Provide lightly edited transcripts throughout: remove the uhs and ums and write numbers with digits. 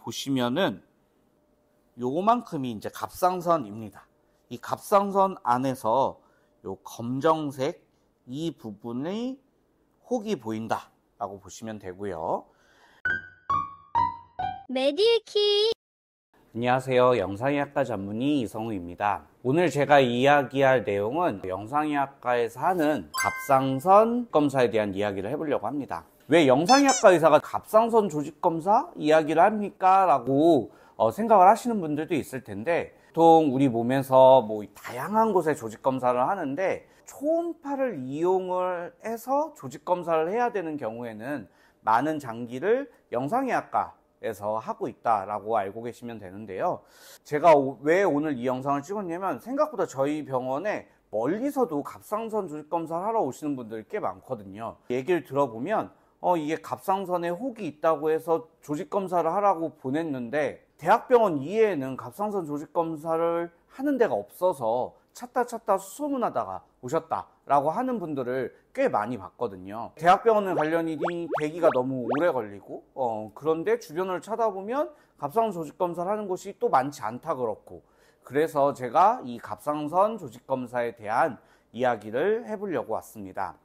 보시면은 요만큼이 이제 갑상선입니다. 이 갑상선 안에서 요 검정색 이 부분의 혹이 보인다 라고 보시면 되고요. 메디키. 안녕하세요. 영상의학과 전문의 이성우입니다. 오늘 제가 이야기할 내용은 영상의학과에서 하는 갑상선 검사에 대한 이야기를 해보려고 합니다. 왜 영상의학과 의사가 갑상선 조직검사 이야기를 합니까? 라고 생각을 하시는 분들도 있을 텐데, 보통 우리 몸에서 다양한 곳에 조직검사를 하는데 초음파를 이용을 해서 조직검사를 해야 되는 경우에는 많은 장기를 영상의학과에서 하고 있다라고 알고 계시면 되는데요. 제가 왜 오늘 이 영상을 찍었냐면, 생각보다 저희 병원에 멀리서도 갑상선 조직검사를 하러 오시는 분들이 꽤 많거든요. 얘기를 들어보면 이게 갑상선에 혹이 있다고 해서 조직검사를 하라고 보냈는데 대학병원 이외에는 갑상선 조직검사를 하는 데가 없어서 찾다 수소문하다가 오셨다라고 하는 분들을 꽤 많이 봤거든요. 대학병원은 관련이 되기가 너무 오래 걸리고 그런데 주변을 찾아보면 갑상선 조직검사를 하는 곳이 또 많지 않다 그렇고, 그래서 제가 이 갑상선 조직검사에 대한 이야기를 해보려고 왔습니다.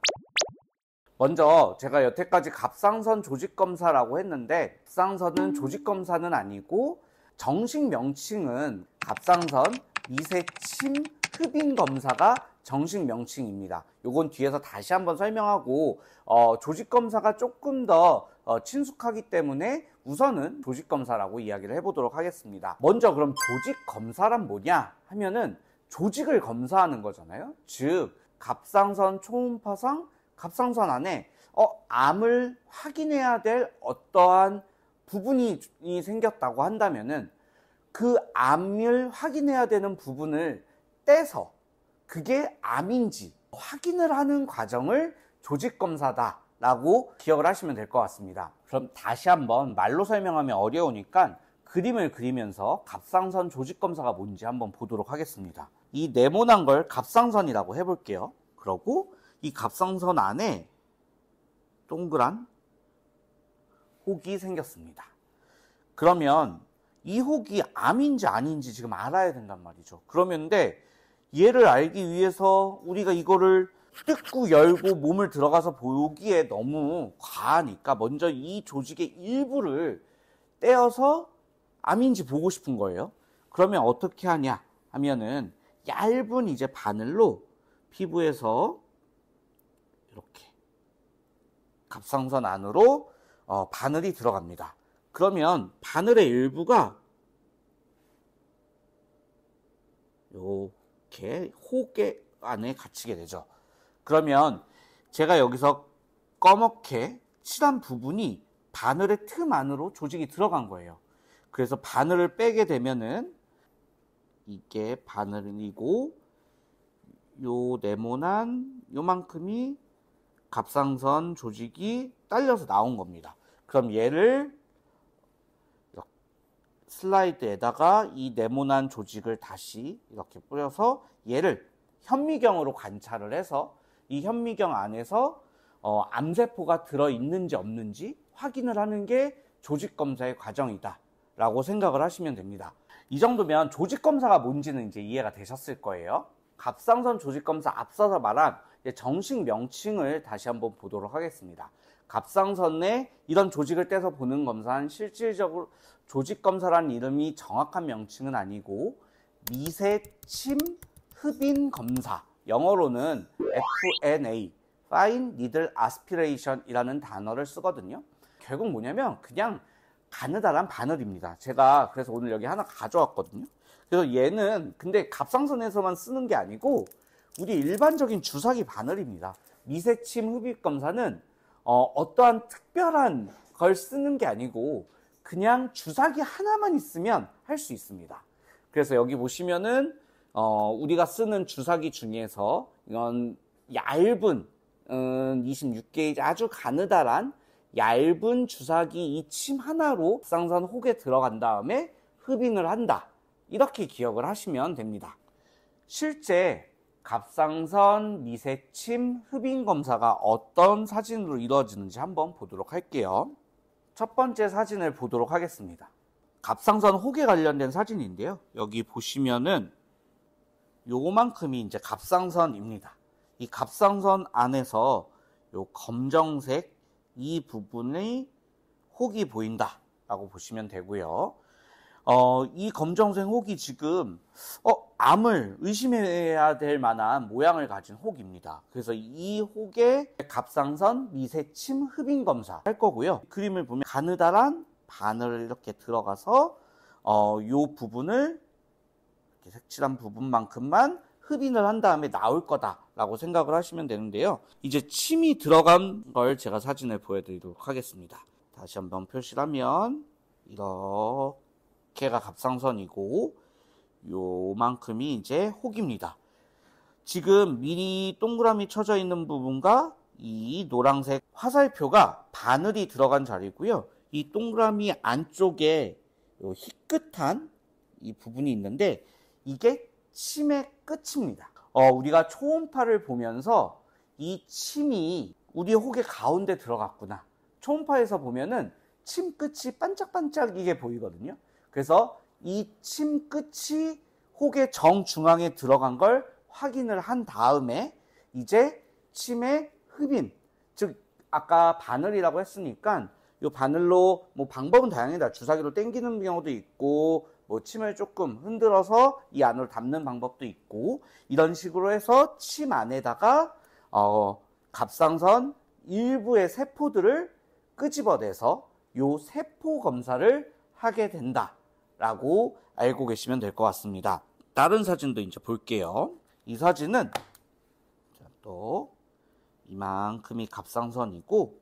먼저 제가 여태까지 갑상선 조직검사라고 했는데, 갑상선은 조직검사는 아니고 정식 명칭은 갑상선 미세침 흡인검사가 정식 명칭입니다. 요건 뒤에서 다시 한번 설명하고, 조직검사가 조금 더 친숙하기 때문에 우선은 조직검사라고 이야기를 해보도록 하겠습니다. 먼저 그럼 조직검사란 뭐냐 하면은 조직을 검사하는 거잖아요. 즉 갑상선 초음파상 갑상선 안에 암을 확인해야 될 어떠한 부분이 생겼다고 한다면은 그 암을 확인해야 되는 부분을 떼서 그게 암인지 확인을 하는 과정을 조직검사다 라고 기억을 하시면 될 것 같습니다. 그럼 다시 한번 말로 설명하면 어려우니까 그림을 그리면서 갑상선 조직검사가 뭔지 한번 보도록 하겠습니다. 이 네모난 걸 갑상선이라고 해볼게요. 그러고 이 갑상선 안에 동그란 혹이 생겼습니다. 그러면 이 혹이 암인지 아닌지 지금 알아야 된단 말이죠. 그러면데 얘를 알기 위해서 우리가 이거를 뜯고 열고 몸을 들어가서 보기에 너무 과하니까 먼저 이 조직의 일부를 떼어서 암인지 보고 싶은 거예요. 그러면 어떻게 하냐 하면은 얇은 이제 바늘로 피부에서 이렇게 갑상선 안으로 바늘이 들어갑니다. 그러면 바늘의 일부가 이렇게 혹의 안에 갇히게 되죠. 그러면 제가 여기서 검게 칠한 부분이 바늘의 틈 안으로 조직이 들어간 거예요. 그래서 바늘을 빼게 되면은 이게 바늘이고 요 네모난 요만큼이 갑상선 조직이 딸려서 나온 겁니다. 그럼 얘를 슬라이드에다가 이 네모난 조직을 다시 이렇게 뿌려서 얘를 현미경으로 관찰을 해서 이 현미경 안에서 암세포가 들어있는지 없는지 확인을 하는 게 조직검사의 과정이다 라고 생각을 하시면 됩니다. 이 정도면 조직검사가 뭔지는 이제 이해가 되셨을 거예요. 갑상선 조직검사 앞서서 말한 정식 명칭을 다시 한번 보도록 하겠습니다. 갑상선에 이런 조직을 떼서 보는 검사는 실질적으로 조직검사라는 이름이 정확한 명칭은 아니고 미세침 흡인 검사, 영어로는 FNA, Fine Needle Aspiration 이라는 단어를 쓰거든요. 결국 뭐냐면 그냥 가느다란 바늘입니다. 제가 그래서 오늘 여기 하나 가져왔거든요. 그래서 얘는 근데 갑상선에서만 쓰는 게 아니고 우리 일반적인 주사기 바늘입니다. 미세침 흡입 검사는 어떠한 특별한 걸 쓰는 게 아니고 그냥 주사기 하나만 있으면 할 수 있습니다. 그래서 여기 보시면은 우리가 쓰는 주사기 중에서 이건 얇은 26게이지 아주 가느다란 얇은 주사기 이 침 하나로 갑상선 혹에 들어간 다음에 흡인을 한다. 이렇게 기억을 하시면 됩니다. 실제 갑상선 미세침 흡인 검사가 어떤 사진으로 이루어지는지 한번 보도록 할게요. 첫 번째 사진을 보도록 하겠습니다. 갑상선 혹에 관련된 사진인데요. 여기 보시면은 요만큼이 이제 갑상선입니다. 이 갑상선 안에서 요 검정색 이 부분의 혹이 보인다 라고 보시면 되고요. 이 검정색 혹이 지금 암을 의심해야 될 만한 모양을 가진 혹입니다. 그래서 이 혹에 갑상선 미세침 흡인 검사 할 거고요. 그림을 보면 가느다란 바늘 이렇게 들어가서 요 부분을 이렇게 색칠한 부분만큼만 흡인을 한 다음에 나올 거다라고 생각을 하시면 되는데요. 이제 침이 들어간 걸 제가 사진을 보여드리도록 하겠습니다. 다시 한번 표시를 하면 이렇게가 갑상선이고 요만큼이 이제 혹입니다. 지금 미리 동그라미 쳐져 있는 부분과 이 노란색 화살표가 바늘이 들어간 자리고요. 이 동그라미 안쪽에 요 희끗한 이 부분이 있는데 이게 침의 끝입니다. 우리가 초음파를 보면서 이 침이 우리 혹의 가운데 들어갔구나. 초음파에서 보면은 침 끝이 반짝반짝이게 보이거든요. 그래서 이 침 끝이 혹의 정중앙에 들어간 걸 확인을 한 다음에 이제 침의 흡인, 즉 아까 바늘이라고 했으니까 이 바늘로 뭐 방법은 다양하다. 주사기로 당기는 경우도 있고 뭐 침을 조금 흔들어서 이 안으로 담는 방법도 있고 이런 식으로 해서 침 안에다가 갑상선 일부의 세포들을 끄집어내서 요 세포 검사를 하게 된다라고 알고 계시면 될 것 같습니다. 다른 사진도 이제 볼게요. 이 사진은 또 이만큼이 갑상선이고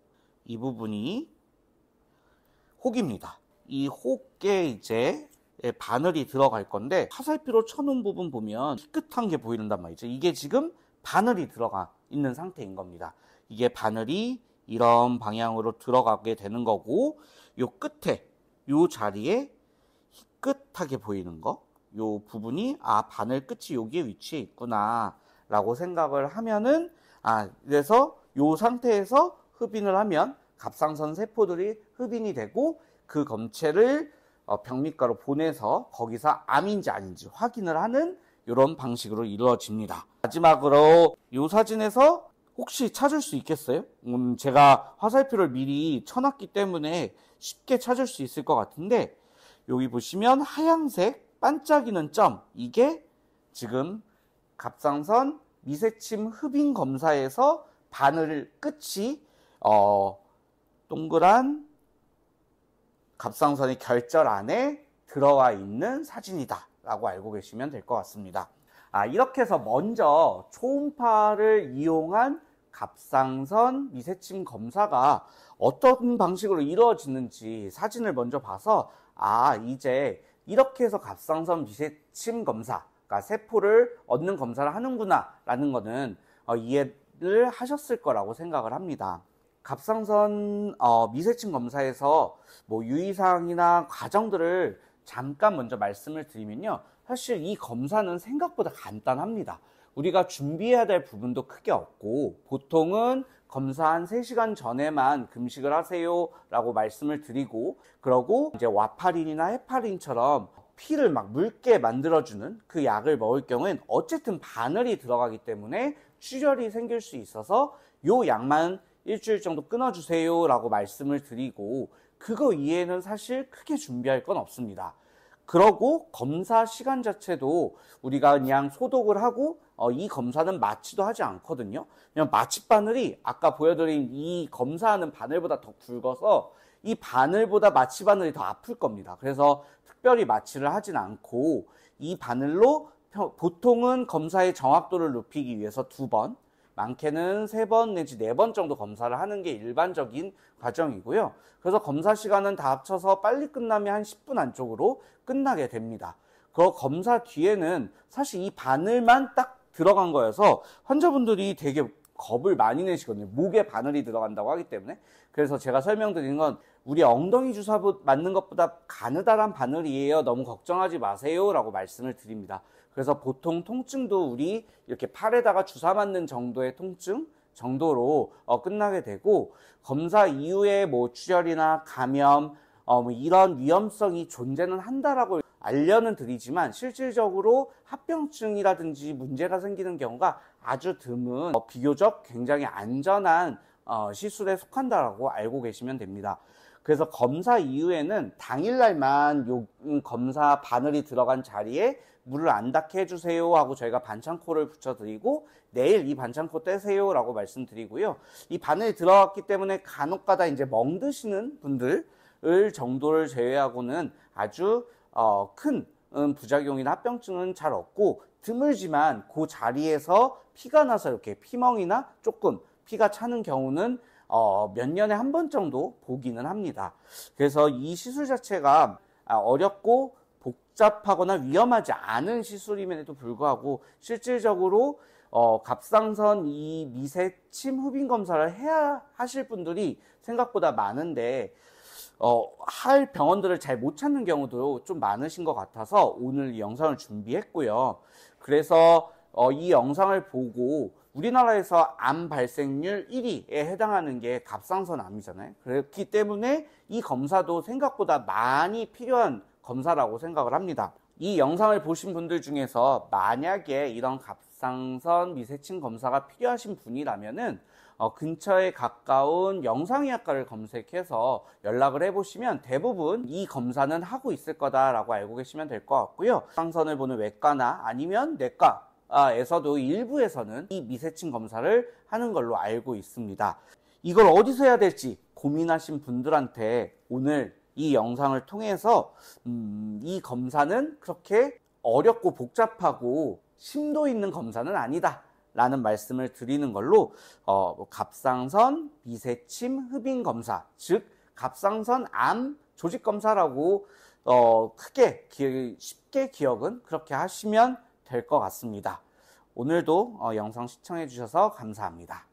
이 부분이 혹입니다. 이 혹에 이제 바늘이 들어갈 건데 화살표로 쳐놓은 부분 보면 희끗한 게 보이는단 말이죠. 이게 지금 바늘이 들어가 있는 상태인 겁니다. 이게 바늘이 이런 방향으로 들어가게 되는 거고 요 끝에 요 자리에 희끗하게 보이는 거 요 부분이 바늘 끝이 여기에 위치해 있구나 라고 생각을 하면은 그래서 요 상태에서 흡인을 하면 갑상선 세포들이 흡인이 되고 그 검체를 병리과로 보내서 거기서 암인지 아닌지 확인을 하는 이런 방식으로 이루어집니다. 마지막으로 이 사진에서 혹시 찾을 수 있겠어요? 제가 화살표를 미리 쳐놨기 때문에 쉽게 찾을 수 있을 것 같은데 여기 보시면 하얀색 반짝이는 점 이게 지금 갑상선 미세침 흡인 검사에서 바늘 끝이 동그란 갑상선의 결절 안에 들어와 있는 사진이다 라고 알고 계시면 될 것 같습니다. 이렇게 해서 먼저 초음파를 이용한 갑상선 미세침 검사가 어떤 방식으로 이루어지는지 사진을 먼저 봐서 이제 이렇게 해서 갑상선 미세침 검사, 그러니까 세포를 얻는 검사를 하는구나 라는 거는 이해를 하셨을 거라고 생각을 합니다. 갑상선 미세침 검사에서 뭐 유의사항이나 과정들을 잠깐 먼저 말씀을 드리면요. 사실 이 검사는 생각보다 간단합니다. 우리가 준비해야 될 부분도 크게 없고 보통은 검사 한 3시간 전에만 금식을 하세요 라고 말씀을 드리고 그러고 이제 와파린이나 헤파린처럼 피를 막 묽게 만들어주는 그 약을 먹을 경우엔 어쨌든 바늘이 들어가기 때문에 출혈이 생길 수 있어서 요 약만 일주일 정도 끊어주세요 라고 말씀을 드리고 그거 이외에는 사실 크게 준비할 건 없습니다. 그러고 검사 시간 자체도 우리가 그냥 소독을 하고 이 검사는 마취도 하지 않거든요. 그냥 마취 바늘이 아까 보여드린 이 검사하는 바늘보다 더 굵어서 이 바늘보다 마취 바늘이 더 아플 겁니다. 그래서 특별히 마취를 하진 않고 이 바늘로 보통은 검사의 정확도를 높이기 위해서 2번 많게는 3번 내지 4번 정도 검사를 하는 게 일반적인 과정이고요. 그래서 검사 시간은 다 합쳐서 빨리 끝나면 한 10분 안쪽으로 끝나게 됩니다. 그 검사 뒤에는 사실 이 바늘만 딱 들어간 거여서 환자분들이 되게 겁을 많이 내시거든요. 목에 바늘이 들어간다고 하기 때문에. 그래서 제가 설명드리는 건 우리 엉덩이 주사 맞는 것보다 가느다란 바늘이에요. 너무 걱정하지 마세요 라고 말씀을 드립니다. 그래서 보통 통증도 우리 이렇게 팔에다가 주사 맞는 정도의 통증 정도로 끝나게 되고 검사 이후에 뭐 출혈이나 감염 뭐 이런 위험성이 존재는 한다라고 알려는 드리지만 실질적으로 합병증이라든지 문제가 생기는 경우가 아주 드문 비교적 굉장히 안전한 시술에 속한다라고 알고 계시면 됩니다. 그래서 검사 이후에는 당일날만 요 검사 바늘이 들어간 자리에 물을 안 닿게 해주세요 하고 저희가 반창고를 붙여드리고 내일 이 반창고 떼세요 라고 말씀드리고요. 이 바늘이 들어갔기 때문에 간혹가다 이제 멍드시는 분들 정도를 제외하고는 아주 큰 부작용이나 합병증은 잘 없고 드물지만 그 자리에서 피가 나서 이렇게 피멍이나 조금 피가 차는 경우는 몇 년에 한 번 정도 보기는 합니다. 그래서 이 시술 자체가 어렵고 복잡하거나 위험하지 않은 시술임에도 불구하고 실질적으로 갑상선 이 미세침 흡인 검사를 해야 하실 분들이 생각보다 많은데 할 병원들을 잘 못 찾는 경우도 좀 많으신 것 같아서 오늘 이 영상을 준비했고요. 그래서 이 영상을 보고 우리나라에서 암 발생률 1위에 해당하는 게 갑상선 암이잖아요. 그렇기 때문에 이 검사도 생각보다 많이 필요한 검사라고 생각을 합니다. 이 영상을 보신 분들 중에서 만약에 이런 갑상선 미세침 검사가 필요하신 분이라면은 근처에 가까운 영상의학과를 검색해서 연락을 해보시면 대부분 이 검사는 하고 있을 거다라고 알고 계시면 될 것 같고요. 갑상선을 보는 외과나 아니면 내과에서도 일부에서는 이 미세침 검사를 하는 걸로 알고 있습니다. 이걸 어디서 해야 될지 고민하신 분들한테 오늘 이 영상을 통해서 이 검사는 그렇게 어렵고 복잡하고 심도 있는 검사는 아니다 라는 말씀을 드리는 걸로 갑상선 미세침 흡인 검사, 즉 갑상선 암 조직 검사라고 쉽게 기억은 그렇게 하시면 될 것 같습니다. 오늘도 영상 시청해 주셔서 감사합니다.